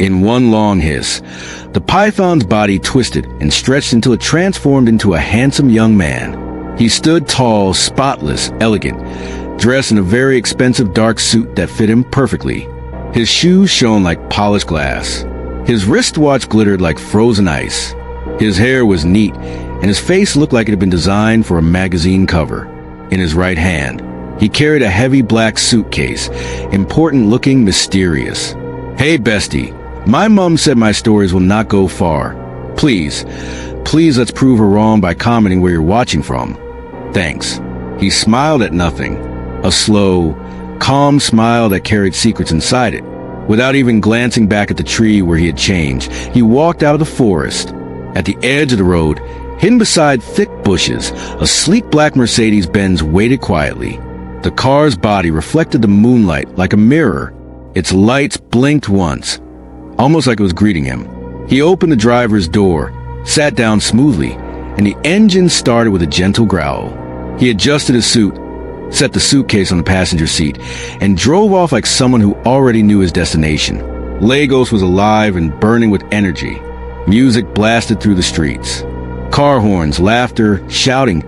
In one long hiss, the python's body twisted and stretched until it transformed into a handsome young man. He stood tall, spotless, elegant, dressed in a very expensive dark suit that fit him perfectly. His shoes shone like polished glass. His wristwatch glittered like frozen ice. His hair was neat, and his face looked like it had been designed for a magazine cover. In his right hand, he carried a heavy black suitcase, important-looking, mysterious. "Hey, bestie, my mom said my stories will not go far. Please let's prove her wrong by commenting where you're watching from. Thanks." He smiled at nothing, a slow, calm smile that carried secrets inside it. Without even glancing back at the tree where he had changed, he walked out of the forest. At the edge of the road, hidden beside thick bushes, a sleek black Mercedes-Benz waited quietly. The car's body reflected the moonlight like a mirror. Its lights blinked once, almost like it was greeting him. He opened the driver's door, sat down smoothly, and the engine started with a gentle growl. He adjusted his suit, set the suitcase on the passenger seat, and drove off like someone who already knew his destination. Lagos was alive and burning with energy. Music blasted through the streets. Car horns, laughter, shouting,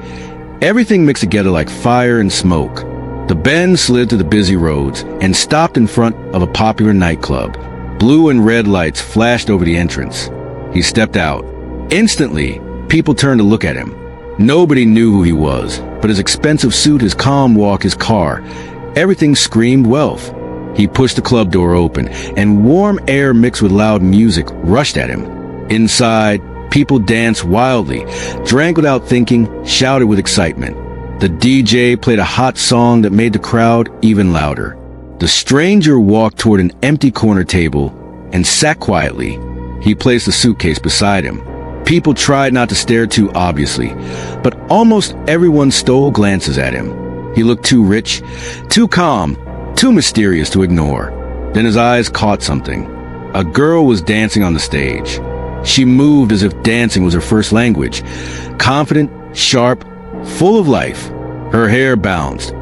everything mixed together like fire and smoke. The Benz slid through the busy roads and stopped in front of a popular nightclub. Blue and red lights flashed over the entrance. He stepped out. Instantly, people turned to look at him. Nobody knew who he was, but his expensive suit, his calm walk, his car, everything screamed wealth. He pushed the club door open, and warm air mixed with loud music rushed at him. Inside, people danced wildly, drank without thinking, shouted with excitement. The DJ played a hot song that made the crowd even louder. The stranger walked toward an empty corner table and sat quietly. He placed the suitcase beside him. People tried not to stare too obviously, but almost everyone stole glances at him. He looked too rich, too calm, too mysterious to ignore. Then his eyes caught something. A girl was dancing on the stage. She moved as if dancing was her first language, confident, sharp, full of life. Her hair bounced.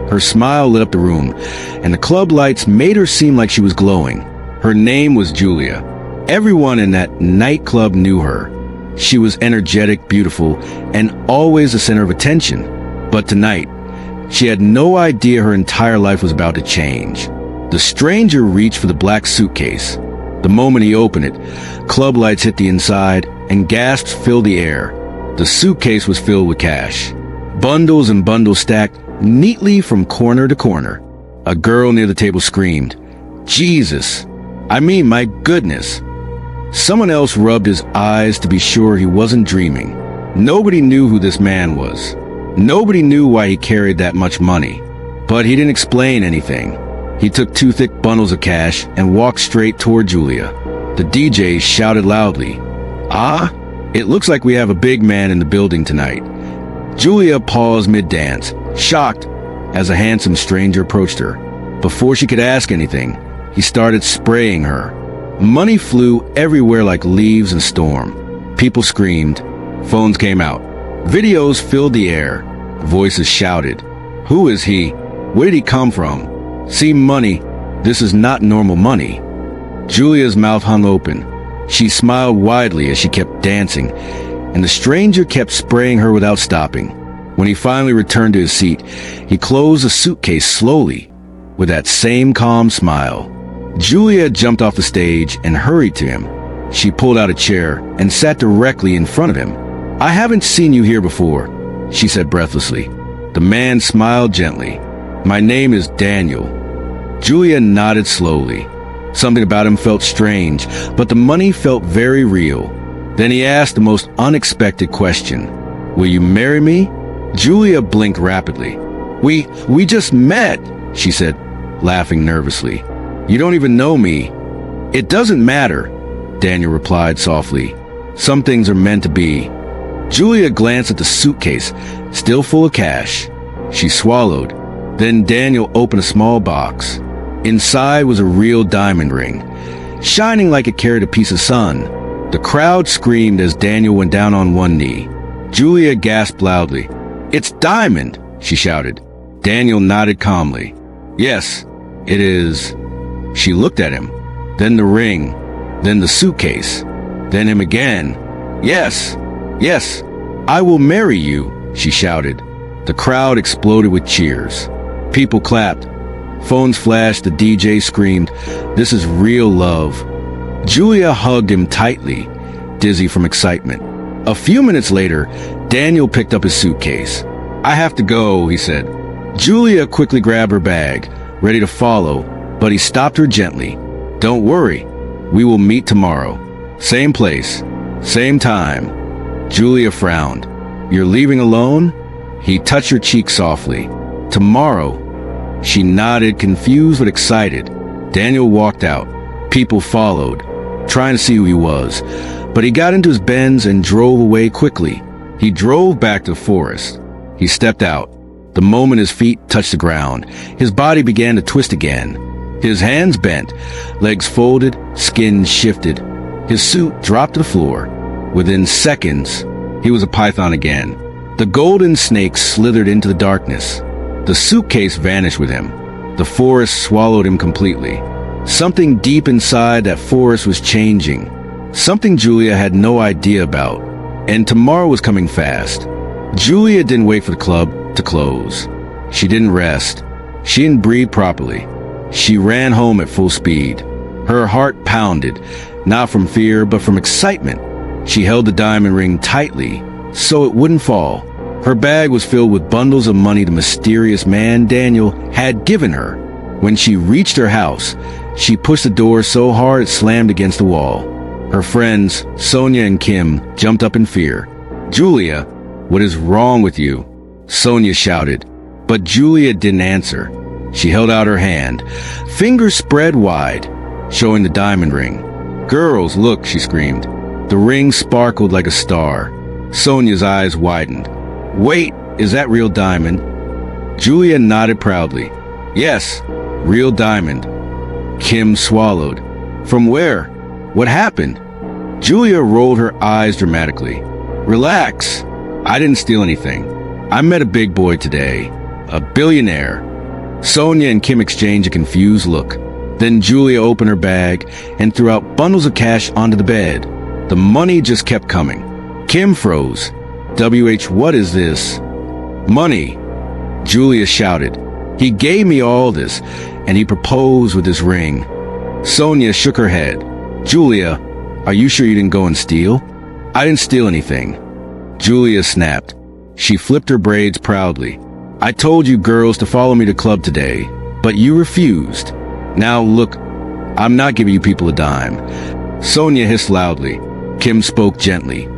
Her smile lit up the room, and the club lights made her seem like she was glowing. Her name was Julia. Everyone in that nightclub knew her. She was energetic, beautiful, and always the center of attention. But tonight, she had no idea her entire life was about to change. The stranger reached for the black suitcase. The moment he opened it, club lights hit the inside, and gasps filled the air. The suitcase was filled with cash. Bundles and bundles stacked neatly from corner to corner. A girl near the table screamed, "Jesus! I mean, my goodness!" Someone else rubbed his eyes to be sure he wasn't dreaming. Nobody knew who this man was. Nobody knew why he carried that much money. But he didn't explain anything. He took 2 thick bundles of cash and walked straight toward Julia. The DJ shouted loudly, "Ah, it looks like we have a big man in the building tonight." Julia paused mid-dance, shocked as a handsome stranger approached her. Before she could ask anything, he started spraying her. Money flew everywhere like leaves in a storm. People screamed. Phones came out. Videos filled the air. Voices shouted, "Who is he? Where did he come from? See money. This is not normal money." Julia's mouth hung open. She smiled widely as she kept dancing, and the stranger kept spraying her without stopping. When he finally returned to his seat, he closed the suitcase slowly, with that same calm smile. Julia jumped off the stage and hurried to him. She pulled out a chair and sat directly in front of him. "I haven't seen you here before," she said breathlessly. The man smiled gently. "My name is Daniel." Julia nodded slowly. Something about him felt strange, but the money felt very real. Then he asked the most unexpected question. "Will you marry me?" Julia blinked rapidly. We just met," she said, laughing nervously. "You don't even know me." "It doesn't matter," Daniel replied softly. "Some things are meant to be." Julia glanced at the suitcase, still full of cash. She swallowed. Then Daniel opened a small box. Inside was a real diamond ring, shining like it carried a piece of sun. The crowd screamed as Daniel went down on one knee. Julia gasped loudly. "It's diamond!" she shouted. Daniel nodded calmly. "Yes, it is." She looked at him. Then the ring. then the suitcase, then him again. Yes, yes, I will marry you, she shouted. The crowd exploded with cheers. People clapped. Phones flashed, the DJ screamed, "This is real love." Julia hugged him tightly, dizzy from excitement. A few minutes later, Daniel picked up his suitcase. "I have to go," he said. Julia quickly grabbed her bag, ready to follow, but he stopped her gently. "Don't worry, we will meet tomorrow. Same place, same time." Julia frowned. "You're leaving alone?" He touched her cheek softly. "Tomorrow." She nodded, confused but excited. Daniel walked out. People followed, trying to see who he was, but he got into his Benz and drove away quickly. He drove back to the forest. He stepped out. The moment his feet touched the ground, his body began to twist again. His hands bent, legs folded, skin shifted. His suit dropped to the floor. Within seconds, he was a python again. The golden snake slithered into the darkness. The suitcase vanished with him. The forest swallowed him completely. Something deep inside that forest was changing. Something Julia had no idea about. And tomorrow was coming fast. Julia didn't wait for the club to close. She didn't rest. She didn't breathe properly. She ran home at full speed. Her heart pounded, not from fear, but from excitement. She held the diamond ring tightly, so it wouldn't fall. Her bag was filled with bundles of money the mysterious man Daniel had given her. When she reached her house, she pushed the door so hard it slammed against the wall. Her friends, Sonia and Kim, jumped up in fear. "Julia, what is wrong with you?" Sonia shouted, but Julia didn't answer. She held out her hand, fingers spread wide, showing the diamond ring. "Girls, look," she screamed. The ring sparkled like a star. Sonia's eyes widened. "Wait, is that real diamond?" Julia nodded proudly. "Yes, real diamond." Kim swallowed. "From where? What happened?" Julia rolled her eyes dramatically. "Relax. I didn't steal anything. I met a big boy today. A billionaire." Sonia and Kim exchanged a confused look. Then Julia opened her bag and threw out bundles of cash onto the bed. The money just kept coming. Kim froze. What is this?" "Money," Julia shouted. "He gave me all this, and he proposed with this ring." Sonia shook her head. "Julia, are you sure you didn't go and steal?" "I didn't steal anything." Julia snapped. She flipped her braids proudly. "I told you girls to follow me to club today, but you refused. Now look, I'm not giving you people a dime." Sonia hissed loudly. Kim spoke gently.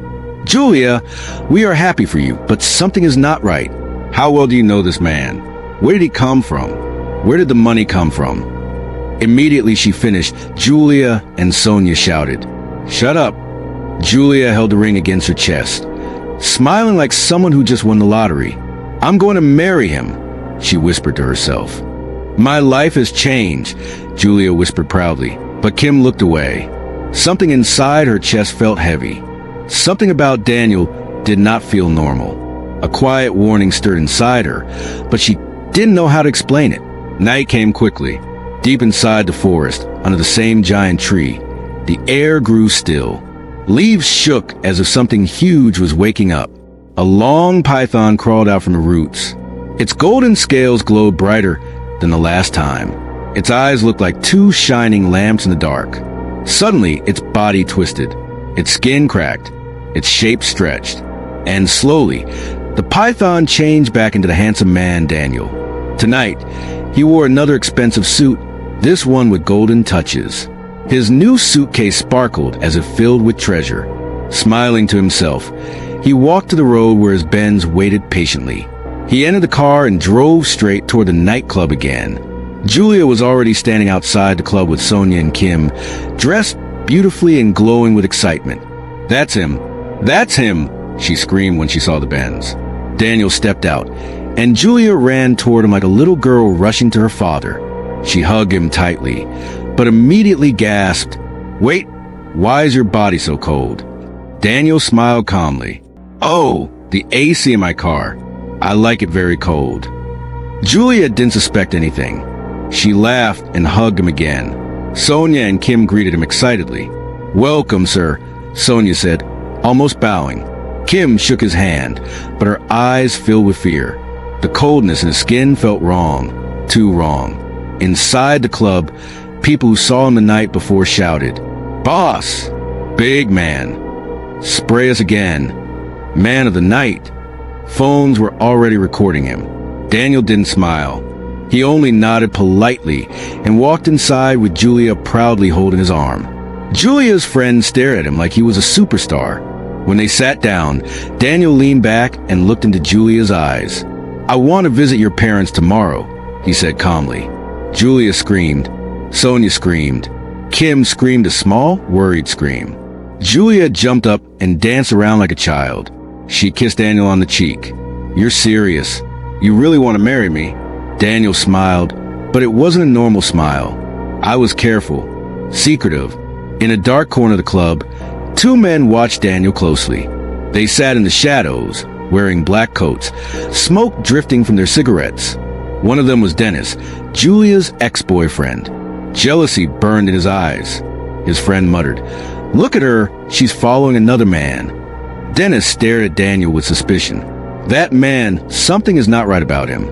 "Julia, we are happy for you, but something is not right. How well do you know this man? Where did he come from? Where did the money come from?" Immediately she finished, Julia and Sonia shouted, "Shut up." Julia held the ring against her chest, smiling like someone who just won the lottery. "I'm going to marry him," she whispered to herself. "My life has changed," Julia whispered proudly, but Kim looked away. Something inside her chest felt heavy. Something about Daniel did not feel normal. A quiet warning stirred inside her, but she didn't know how to explain it. Night came quickly. Deep inside the forest, under the same giant tree, the air grew still. Leaves shook as if something huge was waking up. A long python crawled out from the roots. Its golden scales glowed brighter than the last time. Its eyes looked like two shining lamps in the dark. Suddenly, its body twisted. Its skin cracked. Its shape stretched. And slowly, the python changed back into the handsome man Daniel. Tonight, he wore another expensive suit, this one with golden touches. His new suitcase sparkled as if filled with treasure. Smiling to himself, he walked to the road where his Benz waited patiently. He entered the car and drove straight toward the nightclub again. Julia was already standing outside the club with Sonia and Kim, dressed beautifully and glowing with excitement. "That's him! That's him!" she screamed when she saw the Benz. Daniel stepped out, and Julia ran toward him like a little girl rushing to her father. She hugged him tightly, but immediately gasped, "Wait, why is your body so cold?" Daniel smiled calmly. "Oh, the AC in my car. I like it very cold." Julia didn't suspect anything. She laughed and hugged him again. Sonia and Kim greeted him excitedly. "Welcome, sir," Sonia said, almost bowing. Kim shook his hand, but her eyes filled with fear. The coldness in his skin felt wrong, too wrong. Inside the club, people who saw him the night before shouted, "Boss! Big man! Spray us again! Man of the night!" Phones were already recording him. Daniel didn't smile. He only nodded politely and walked inside with Julia proudly holding his arm. Julia's friend stared at him like he was a superstar. When they sat down, Daniel leaned back and looked into Julia's eyes. "I want to visit your parents tomorrow," he said calmly. Julia screamed. Sonia screamed. Kim screamed a small, worried scream. Julia jumped up and danced around like a child. She kissed Daniel on the cheek. "You're serious. You really want to marry me?" Daniel smiled, but it wasn't a normal smile. I was careful, secretive. In a dark corner of the club, two men watched Daniel closely. They sat in the shadows, wearing black coats, smoke drifting from their cigarettes. One of them was Dennis, Julia's ex-boyfriend. Jealousy burned in his eyes. His friend muttered, "Look at her, she's following another man." Dennis stared at Daniel with suspicion. That man, something is not right about him.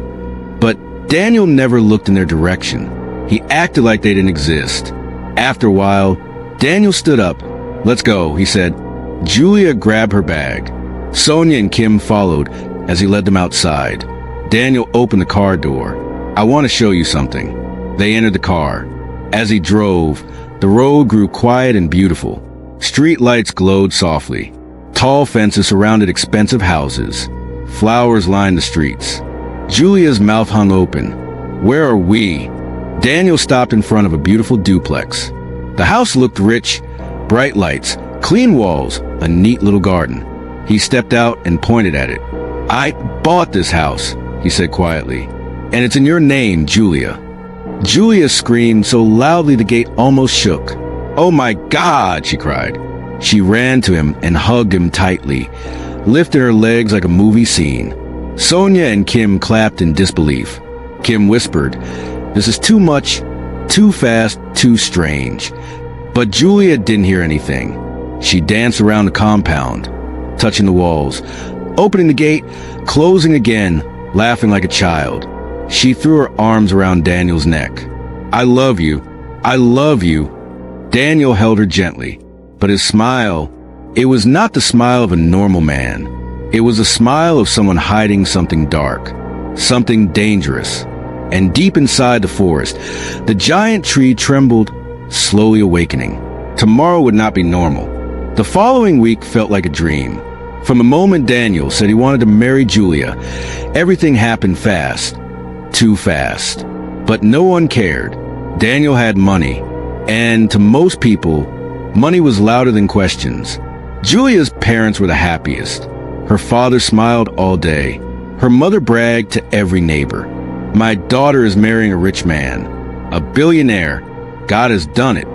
But Daniel never looked in their direction. He acted like they didn't exist. After a while, Daniel stood up. "Let's go," he said. Julia grabbed her bag. Sonia and Kim followed as he led them outside. Daniel opened the car door. "I want to show you something." They entered the car. As he drove, the road grew quiet and beautiful. Street lights glowed softly. Tall fences surrounded expensive houses. Flowers lined the streets. Julia's mouth hung open. "Where are we?" Daniel stopped in front of a beautiful duplex. The house looked rich, bright lights, clean walls, a neat little garden. He stepped out and pointed at it. "I bought this house," he said quietly. "And it's in your name, Julia." Julia screamed so loudly the gate almost shook. "Oh my God!" she cried. She ran to him and hugged him tightly, lifted her legs like a movie scene. Sonia and Kim clapped in disbelief. Kim whispered, "This is too much, too fast, too strange." But Julia didn't hear anything. She danced around the compound, touching the walls, opening the gate, closing again, laughing like a child. She threw her arms around Daniel's neck. "I love you. I love you." Daniel held her gently, but his smile, it was not the smile of a normal man. It was the smile of someone hiding something dark, something dangerous. And deep inside the forest, the giant tree trembled, slowly awakening. Tomorrow would not be normal. The following week felt like a dream. From the moment Daniel said he wanted to marry Julia, everything happened fast. Too fast. But no one cared. Daniel had money. And to most people, money was louder than questions. Julia's parents were the happiest. Her father smiled all day. Her mother bragged to every neighbor. "My daughter is marrying a rich man. A billionaire. God has done it."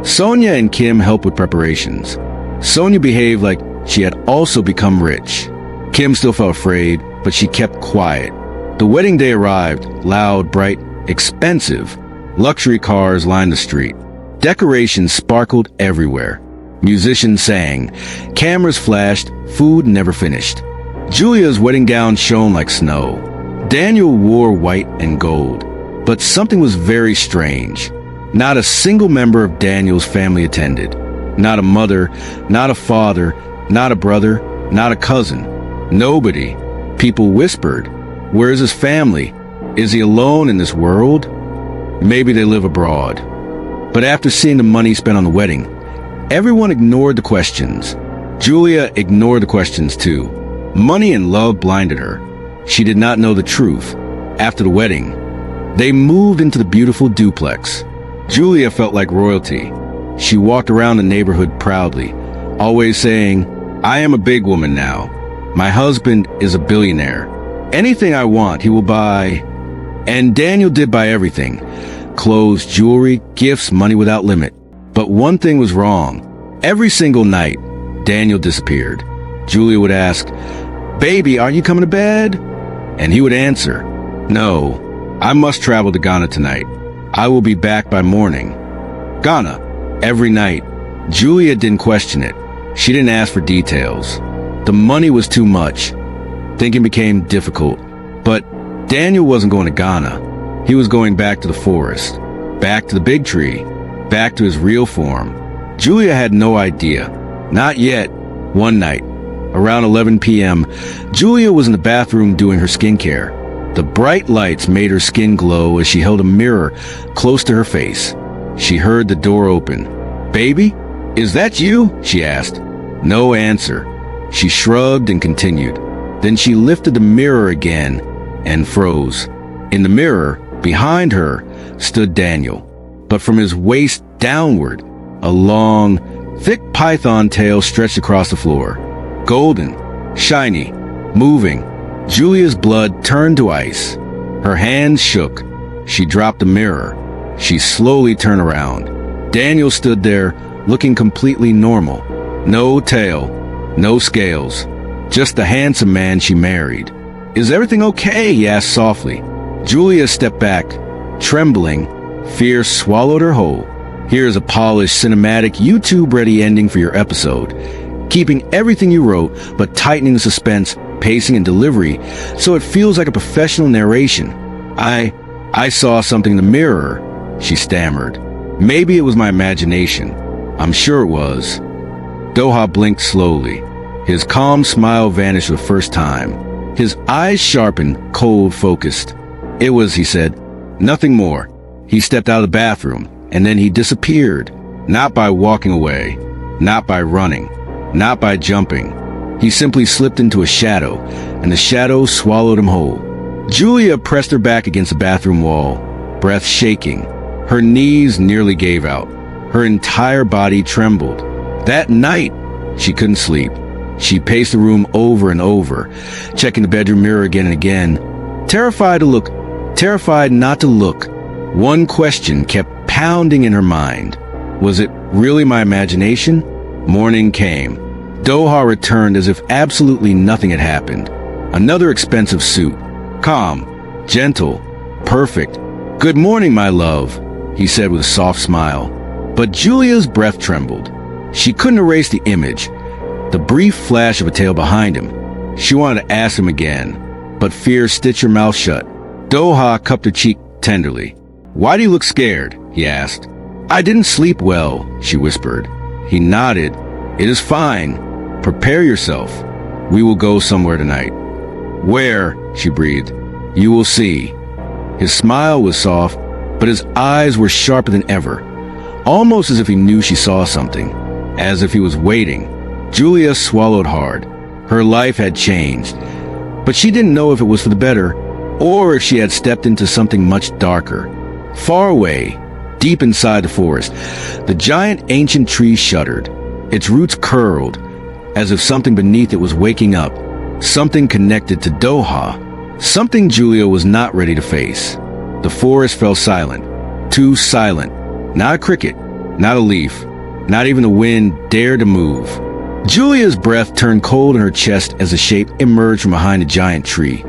Sonia and Kim helped with preparations. Sonia behaved like she had also become rich. Kim still felt afraid, but she kept quiet. The wedding day arrived, loud, bright, expensive. Luxury cars lined the street. Decorations sparkled everywhere. Musicians sang. Cameras flashed. Food never finished. Julia's wedding gown shone like snow. Daniel wore white and gold. But something was very strange. Not a single member of Daniel's family attended. Not a mother, not a father, not a brother, not a cousin. Nobody. People whispered, "Where is his family? Is he alone in this world? Maybe they live abroad." But after seeing the money spent on the wedding, everyone ignored the questions. Julia ignored the questions too. Money and love blinded her. She did not know the truth. After the wedding, they moved into the beautiful duplex. Julia felt like royalty. She walked around the neighborhood proudly, always saying, "I am a big woman now. My husband is a billionaire. Anything I want, he will buy." And Daniel did buy everything. Clothes, jewelry, gifts, money without limit. But one thing was wrong. Every single night, Daniel disappeared. Julia would ask, "Baby, aren't you coming to bed?" And he would answer, "No, I must travel to Ghana tonight. I will be back by morning." Ghana, every night, Julia didn't question it. She didn't ask for details. The money was too much. Thinking became difficult. But Daniel wasn't going to Ghana. He was going back to the forest, back to the big tree, back to his real form. Julia had no idea. Not yet. One night, around 11 p.m., Julia was in the bathroom doing her skincare. The bright lights made her skin glow as she held a mirror close to her face. She heard the door open. "Baby, is that you?" she asked. No answer. She shrugged and continued. Then she lifted the mirror again and froze. In the mirror, behind her, stood Daniel. But from his waist downward, a long, thick python tail stretched across the floor. Golden, shiny, moving. Julia's blood turned to ice. Her hands shook. She dropped the mirror. She slowly turned around. Daniel stood there, looking completely normal. No tail, no scales. Just the handsome man she married. "Is everything okay?" he asked softly. Julia stepped back, trembling. Fear swallowed her whole. Here's a polished, cinematic, YouTube-ready ending for your episode. Keeping everything you wrote, but tightening the suspense, pacing, and delivery so it feels like a professional narration. I saw something in the mirror," she stammered. "Maybe it was my imagination. I'm sure it was." Doha blinked slowly. His calm smile vanished for the first time. His eyes sharpened, cold, focused. "It was," he said. "Nothing more." He stepped out of the bathroom, and then he disappeared. Not by walking away, not by running, not by jumping. He simply slipped into a shadow, and the shadow swallowed him whole. Julia pressed her back against the bathroom wall, breath shaking. Her knees nearly gave out. Her entire body trembled. That night, she couldn't sleep. She paced the room over and over, checking the bedroom mirror again and again, terrified not to look. One question kept pounding in her mind. Was it really my imagination? Morning came. Doha returned as if absolutely nothing had happened. Another expensive suit. Calm, gentle, perfect. "Good morning, my love," he said with a soft smile. But Julia's breath trembled. She couldn't erase the image, the brief flash of a tail behind him. She wanted to ask him again, but fear stitched her mouth shut. Doha cupped her cheek tenderly. "Why do you look scared?" he asked. "I didn't sleep well," she whispered. He nodded. "It is fine. Prepare yourself. We will go somewhere tonight." "Where?" she breathed. "You will see." His smile was soft, but his eyes were sharper than ever, almost as if he knew she saw something, as if he was waiting. Julia swallowed hard. Her life had changed, but she didn't know if it was for the better, or if she had stepped into something much darker. Far away, deep inside the forest, the giant ancient tree shuddered. Its roots curled, as if something beneath it was waking up, something connected to Doha, something Julia was not ready to face. The forest fell silent, too silent. Not a cricket, not a leaf, not even the wind dared to move. Julia's breath turned cold in her chest as a shape emerged from behind a giant tree,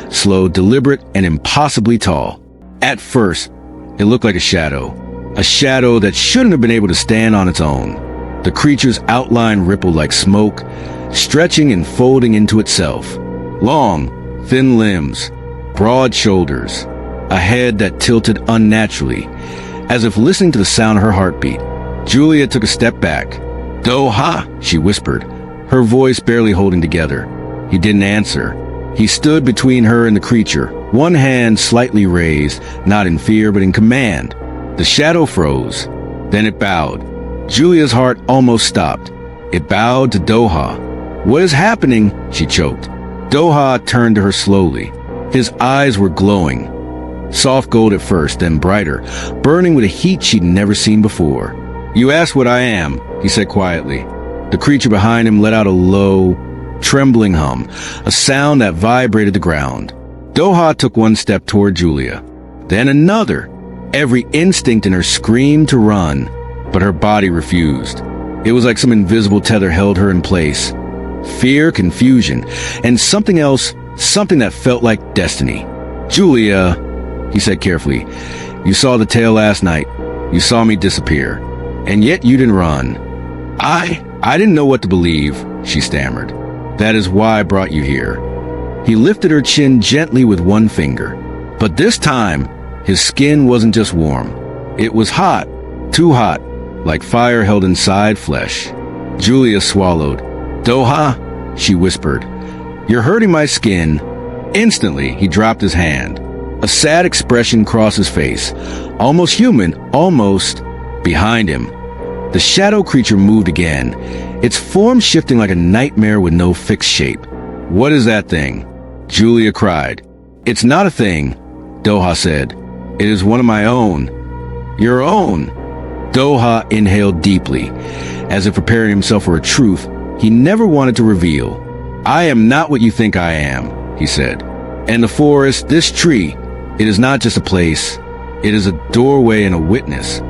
slow, deliberate, and impossibly tall. At first, it looked like a shadow that shouldn't have been able to stand on its own. The creature's outline rippled like smoke, stretching and folding into itself. Long, thin limbs, broad shoulders, a head that tilted unnaturally, as if listening to the sound of her heartbeat. Julia took a step back. "Doha," she whispered, her voice barely holding together. He didn't answer. He stood between her and the creature, one hand slightly raised, not in fear but in command. The shadow froze. Then it bowed. Julia's heart almost stopped. It bowed to Doha. "What is happening?" she choked. Doha turned to her slowly. His eyes were glowing. Soft gold at first, then brighter, burning with a heat she'd never seen before. "You asked what I am," he said quietly. The creature behind him let out a low, trembling hum, a sound that vibrated the ground. Doha took one step toward Julia, then another. Every instinct in her screamed to run, but her body refused. It was like some invisible tether held her in place. Fear, confusion, and something else, something that felt like destiny. "Julia," he said carefully, "you saw the tail last night. You saw me disappear. And yet you didn't run. I didn't know what to believe, she stammered. That is why I brought you here. He lifted her chin gently with one finger. But this time, his skin wasn't just warm. It was hot, too hot, like fire held inside flesh. Julia swallowed. Doha, she whispered. You're hurting my skin. Instantly, he dropped his hand. A sad expression crossed his face. Almost human, almost. Behind him, the shadow creature moved again, its form shifting like a nightmare with no fixed shape. What is that thing? Julia cried. It's not a thing, Doha said. It is one of my own. Your own. Doha inhaled deeply, as if preparing himself for a truth he never wanted to reveal. I am not what you think I am, he said. And the forest, this tree, it is not just a place. It is a doorway and a witness.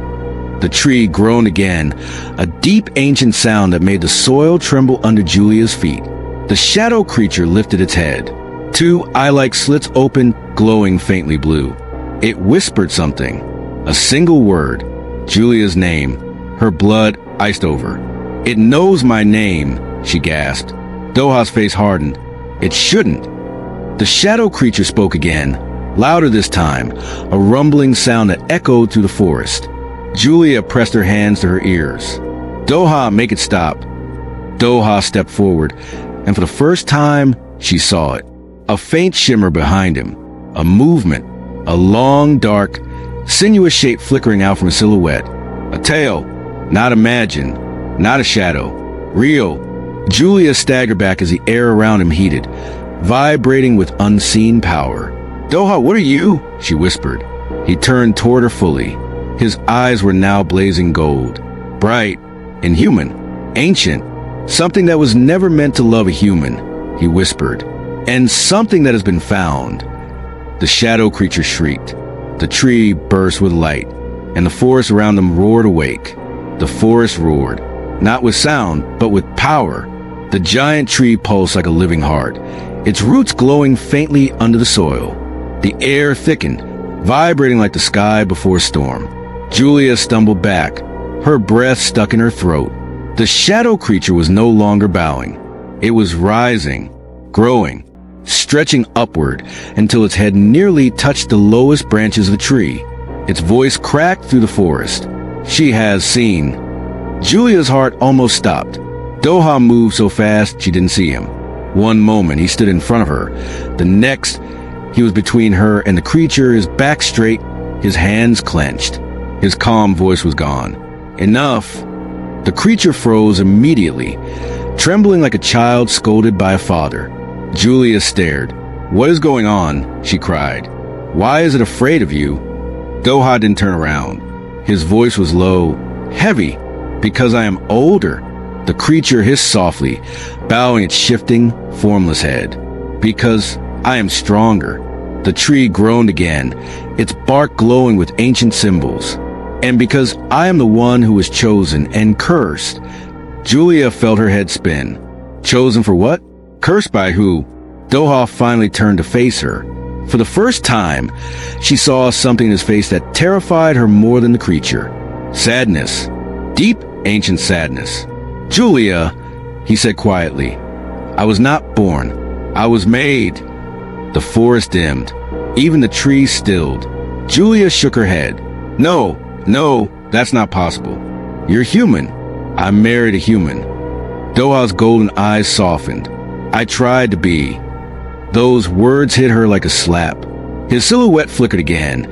The tree groaned again, a deep ancient sound that made the soil tremble under Julia's feet. The shadow creature lifted its head. Two eye-like slits opened, glowing faintly blue. It whispered something, a single word, Julia's name. Her blood iced over. It knows my name, she gasped. Doha's face hardened. It shouldn't. The shadow creature spoke again, louder this time, a rumbling sound that echoed through the forest. Julia pressed her hands to her ears. Doha, make it stop. Doha stepped forward, and for the first time, she saw it. A faint shimmer behind him. A movement. A long, dark, sinuous shape flickering out from a silhouette. A tail. Not imagined. Not a shadow. Real. Julia staggered back as the air around him heated, vibrating with unseen power. Doha, what are you? She whispered. He turned toward her fully. His eyes were now blazing gold, bright, inhuman, ancient, something that was never meant to love a human, he whispered, and something that has been found. The shadow creature shrieked. The tree burst with light, and the forest around them roared awake. The forest roared, not with sound, but with power. The giant tree pulsed like a living heart, its roots glowing faintly under the soil. The air thickened, vibrating like the sky before a storm. Julia stumbled back, her breath stuck in her throat. The shadow creature was no longer bowing. It was rising, growing, stretching upward until its head nearly touched the lowest branches of the tree. Its voice cracked through the forest. She has seen. Julia's heart almost stopped. Doha moved so fast she didn't see him. One moment he stood in front of her. The next, he was between her and the creature, his back straight, his hands clenched. His calm voice was gone. Enough. The creature froze immediately, trembling like a child scolded by a father. Julia stared. What is going on? She cried. Why is it afraid of you? Doha didn't turn around. His voice was low, heavy. Because I am older. The creature hissed softly, bowing its shifting, formless head. Because I am stronger. The tree groaned again, its bark glowing with ancient symbols. And because I am the one who was chosen and cursed. Julia felt her head spin. Chosen for what? Cursed by who? Doha finally turned to face her. For the first time, she saw something in his face that terrified her more than the creature. Sadness. Deep, ancient sadness. Julia, he said quietly, I was not born. I was made. The forest dimmed. Even the trees stilled. Julia shook her head. No, that's not possible. You're human. I married a human. Doha's golden eyes softened. I tried to be. Those words hit her like a slap. His silhouette flickered again,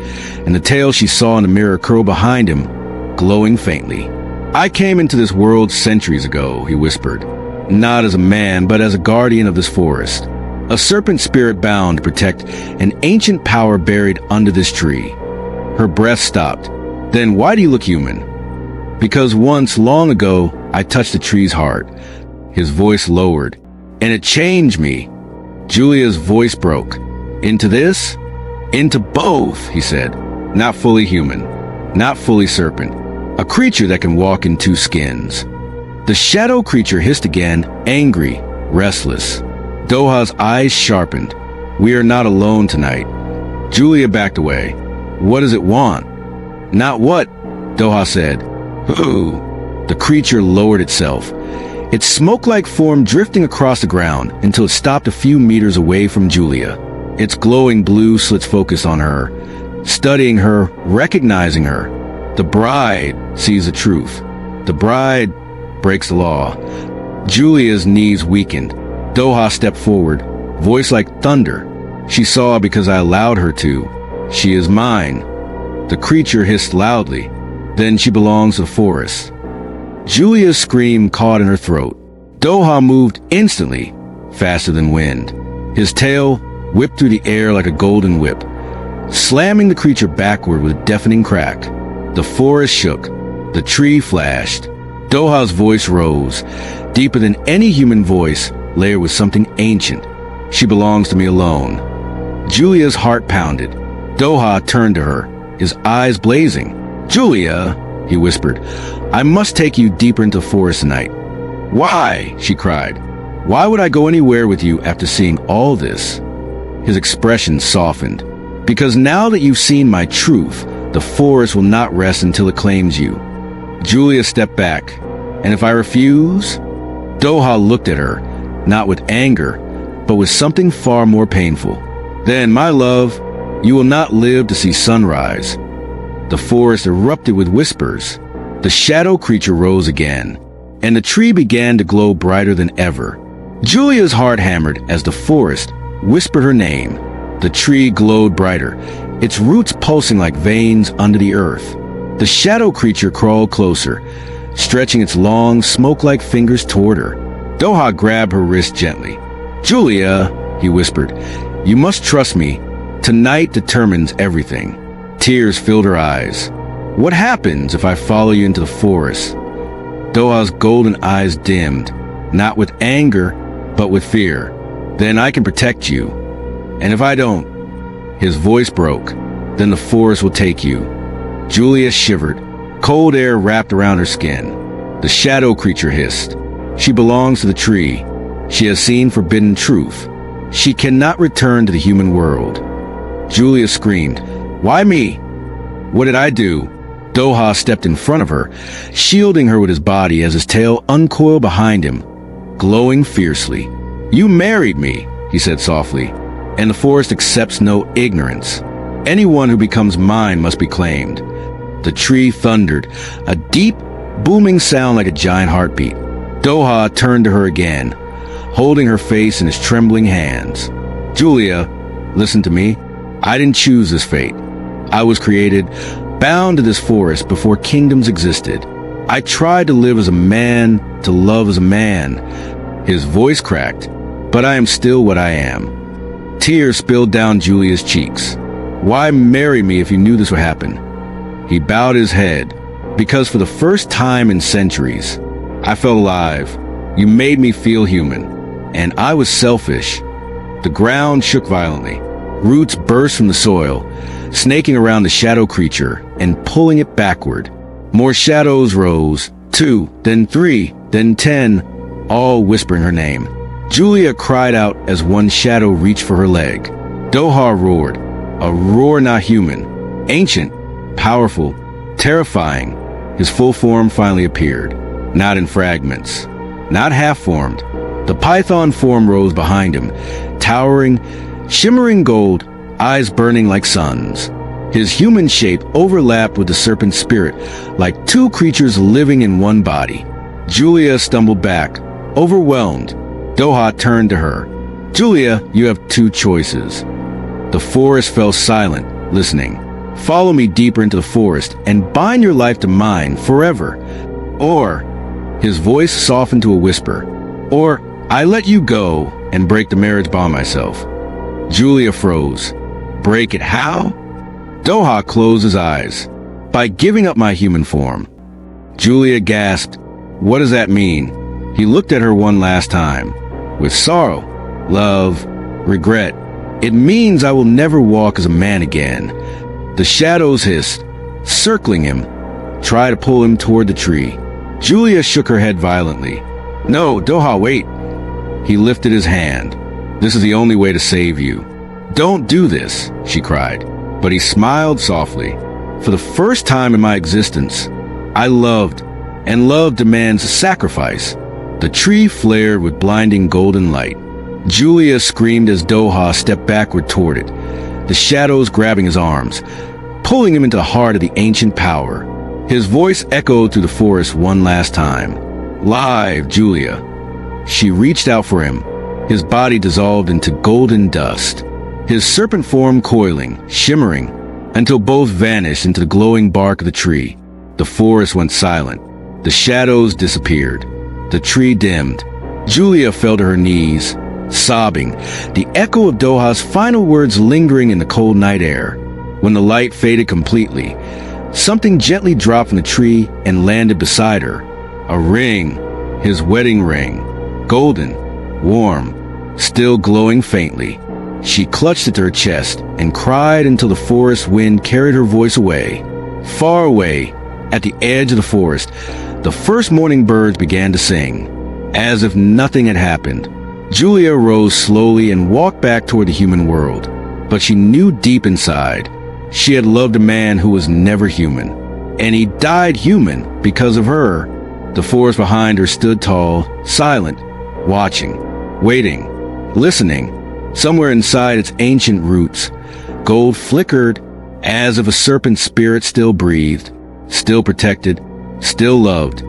and the tail she saw in the mirror curled behind him, glowing faintly. I came into this world centuries ago, he whispered. Not as a man, but as a guardian of this forest. A serpent spirit bound to protect an ancient power buried under this tree. Her breath stopped. Then why do you look human? Because once, long ago, I touched the tree's heart. His voice lowered. And it changed me. Julia's voice broke. Into this? Into both, he said. Not fully human. Not fully serpent. A creature that can walk in two skins. The shadow creature hissed again, angry, restless. Doha's eyes sharpened. We are not alone tonight. Julia backed away. What does it want? Not what? Doha said. Who? The creature lowered itself, its smoke-like form drifting across the ground until it stopped a few meters away from Julia. Its glowing blue slits focus on her, studying her, recognizing her. The bride sees the truth. The bride breaks the law. Julia's knees weakened. Doha stepped forward, voice like thunder. She saw because I allowed her to. She is mine. The creature hissed loudly. Then she belongs to the forest. Julia's scream caught in her throat. Doha moved instantly, faster than wind. His tail whipped through the air like a golden whip, slamming the creature backward with a deafening crack. The forest shook. The tree flashed. Doha's voice rose, deeper than any human voice, layered with something ancient. She belongs to me alone. Julia's heart pounded. Doha turned to her, his eyes blazing. "Julia," he whispered, "I must take you deeper into the forest tonight." "Why?" she cried. "Why would I go anywhere with you after seeing all this?" His expression softened. "Because now that you've seen my truth, the forest will not rest until it claims you." Julia stepped back. "And if I refuse?" Doha looked at her, not with anger, but with something far more painful. "Then, my love, you will not live to see sunrise." The forest erupted with whispers. The shadow creature rose again, and the tree began to glow brighter than ever. Julia's heart hammered as the forest whispered her name. The tree glowed brighter, its roots pulsing like veins under the earth. The shadow creature crawled closer, stretching its long, smoke-like fingers toward her. Doha grabbed her wrist gently. "Julia," he whispered, "you must trust me. Tonight determines everything." Tears filled her eyes. "What happens if I follow you into the forest?" Doha's golden eyes dimmed, not with anger, but with fear. "Then I can protect you. And if I don't," his voice broke, "then the forest will take you." Julia shivered. Cold air wrapped around her skin. The shadow creature hissed. "She belongs to the tree. She has seen forbidden truth. She cannot return to the human world." Julia screamed, "Why me? What did I do?" Doha stepped in front of her, shielding her with his body as his tail uncoiled behind him, glowing fiercely. "You married me," he said softly, "and the forest accepts no ignorance. Anyone who becomes mine must be claimed." The tree thundered, a deep, booming sound like a giant heartbeat. Doha turned to her again, holding her face in his trembling hands. "Julia, listen to me. I didn't choose this fate. I was created, bound to this forest before kingdoms existed. I tried to live as a man, to love as a man." His voice cracked, "But I am still what I am." Tears spilled down Julia's cheeks. "Why marry me if you knew this would happen?" He bowed his head. "Because for the first time in centuries, I felt alive. You made me feel human. And I was selfish." The ground shook violently. Roots burst from the soil, snaking around the shadow creature and pulling it backward. More shadows rose, 2, then 3, then 10, all whispering her name. Julia cried out as one shadow reached for her leg. Doha roared, a roar not human, ancient, powerful, terrifying. His full form finally appeared, not in fragments, not half-formed. The python form rose behind him, towering, shimmering gold, eyes burning like suns. His human shape overlapped with the serpent's spirit, like two creatures living in one body. Julia stumbled back, overwhelmed. Doha turned to her. "Julia, you have two choices." The forest fell silent, listening. "Follow me deeper into the forest and bind your life to mine forever. Or," his voice softened to a whisper, "or I let you go and break the marriage by myself." Julia froze. "Break it how?" Doha closed his eyes. "By giving up my human form." Julia gasped. "What does that mean?" He looked at her one last time. "With sorrow, love, regret. It means I will never walk as a man again." The shadows hissed, circling him, tried to pull him toward the tree. Julia shook her head violently. "No, Doha, wait." He lifted his hand. "This is the only way to save you." "Don't do this," she cried. But he smiled softly. "For the first time in my existence, I loved and love demands a sacrifice. The tree flared with blinding golden light. Julia screamed as Doha stepped backward toward it, the shadows grabbing his arms, pulling him into the heart of the ancient power. His voice echoed through the forest one last time. "Live, Julia." She reached out for him, his body dissolved into golden dust, his serpent form coiling, shimmering, until both vanished into the glowing bark of the tree. The forest went silent. The shadows disappeared. The tree dimmed. Julia fell to her knees, sobbing, the echo of Doha's final words lingering in the cold night air. When the light faded completely, something gently dropped from the tree and landed beside her. A ring, his wedding ring, golden, warm, still glowing faintly. She clutched it to her chest and cried until the forest wind carried her voice away. Far away, at the edge of the forest, the first morning birds began to sing, as if nothing had happened. Julia rose slowly and walked back toward the human world, but she knew deep inside she had loved a man who was never human, and he died human because of her. The forest behind her stood tall, silent, watching, waiting, listening. Somewhere inside its ancient roots, gold flickered as if a serpent spirit still breathed, still protected, still loved.